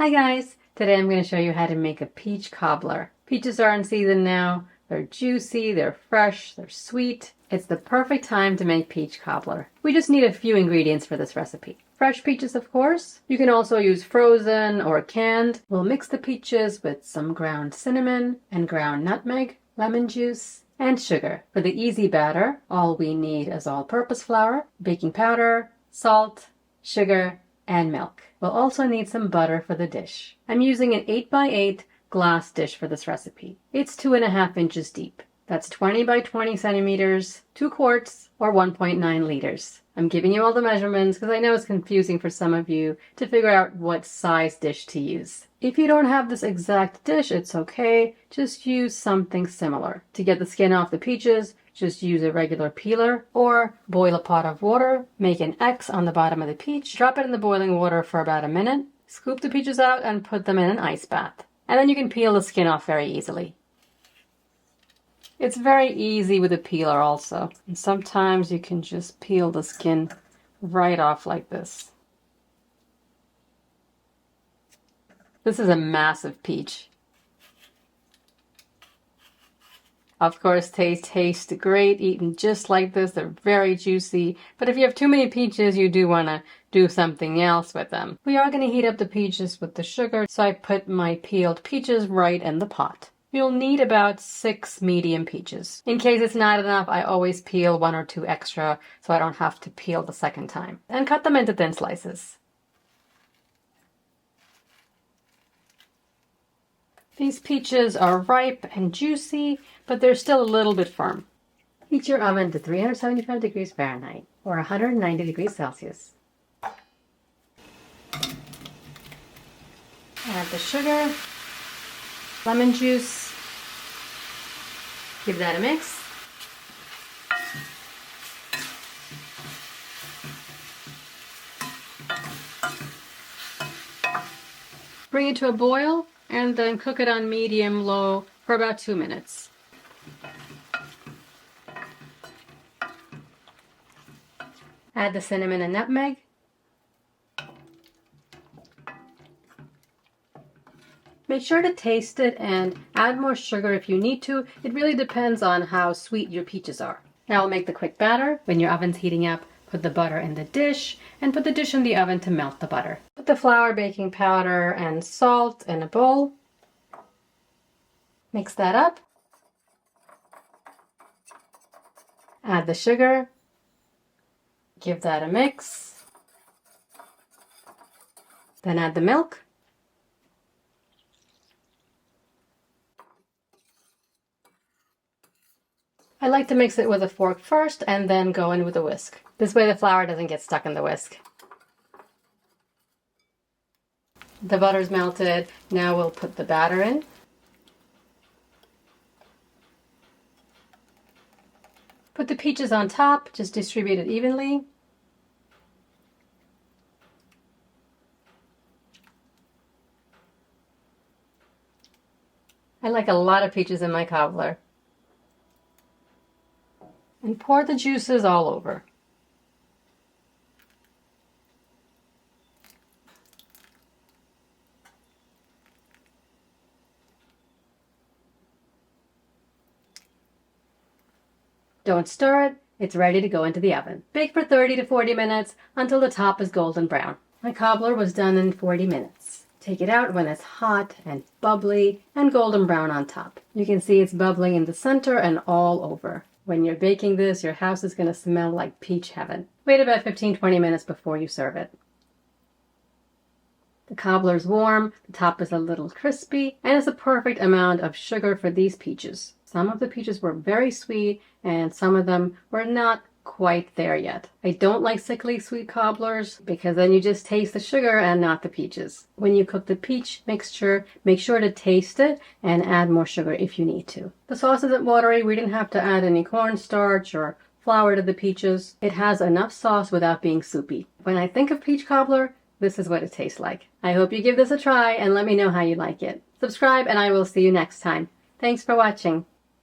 Hi guys! Today I'm going to show you how to make a peach cobbler. Peaches are in season now. They're juicy, they're fresh, they're sweet. It's the perfect time to make peach cobbler. We just need a few ingredients for this recipe. Fresh peaches, of course. You can also use frozen or canned. We'll mix the peaches with some ground cinnamon and ground nutmeg, lemon juice, and sugar. For the easy batter, all we need is all-purpose flour, baking powder, salt, sugar, and milk. We'll also need some butter for the dish. I'm using an 8x8 glass dish for this recipe. It's 2.5 inches deep. That's 20 by 20 centimeters, 2 quarts, or 1.9 liters. I'm giving you all the measurements because I know it's confusing for some of you to figure out what size dish to use. If you don't have this exact dish, it's okay. Just use something similar. To get the skin off the peaches, just use a regular peeler or boil a pot of water, make an X on the bottom of the peach, drop it in the boiling water for about a minute, scoop the peaches out and put them in an ice bath. And then you can peel the skin off very easily. It's very easy with a peeler also. And sometimes you can just peel the skin right off like this. This is a massive peach. Of course, they taste great eaten just like this. They're very juicy. But if you have too many peaches, you do want to do something else with them. We are going to heat up the peaches with the sugar, so I put my peeled peaches right in the pot. You'll need about 6 medium peaches. In case it's not enough, I always peel 1 or 2 extra so I don't have to peel the second time. And cut them into thin slices. These peaches are ripe and juicy, but they're still a little bit firm. Heat your oven to 375 degrees Fahrenheit or 190 degrees Celsius. Add the sugar, lemon juice, give that a mix. Bring it to a boil and then cook it on medium-low for about 2 minutes. Add the cinnamon and nutmeg. Make sure to taste it and add more sugar if you need to. It really depends on how sweet your peaches are. Now we'll make the quick batter. When your oven's heating up, put the butter in the dish and put the dish in the oven to melt the butter. Put the flour, baking powder, and salt in a bowl. Mix that up. Add the sugar. Give that a mix. Then add the milk. I like to mix it with a fork first and then go in with a whisk. This way the flour doesn't get stuck in the whisk. The butter's melted. Now we'll put the batter in. Put the peaches on top, just distribute it evenly. I like a lot of peaches in my cobbler. And pour the juices all over. Don't stir it, it's ready to go into the oven. Bake for 30 to 40 minutes until the top is golden brown. My cobbler was done in 40 minutes. Take it out when it's hot and bubbly and golden brown on top. You can see it's bubbling in the center and all over. When you're baking this, your house is going to smell like peach heaven. Wait about 15-20 minutes before you serve it. The cobbler's warm, the top is a little crispy, and it's a perfect amount of sugar for these peaches. Some of the peaches were very sweet, and some of them were not quite there yet. I don't like sickly sweet cobblers because then you just taste the sugar and not the peaches. When you cook the peach mixture, make sure to taste it and add more sugar if you need to. The sauce isn't watery. We didn't have to add any cornstarch or flour to the peaches. It has enough sauce without being soupy. When I think of peach cobbler, this is what it tastes like. I hope you give this a try and let me know how you like it. Subscribe and I will see you next time. Thanks for watching.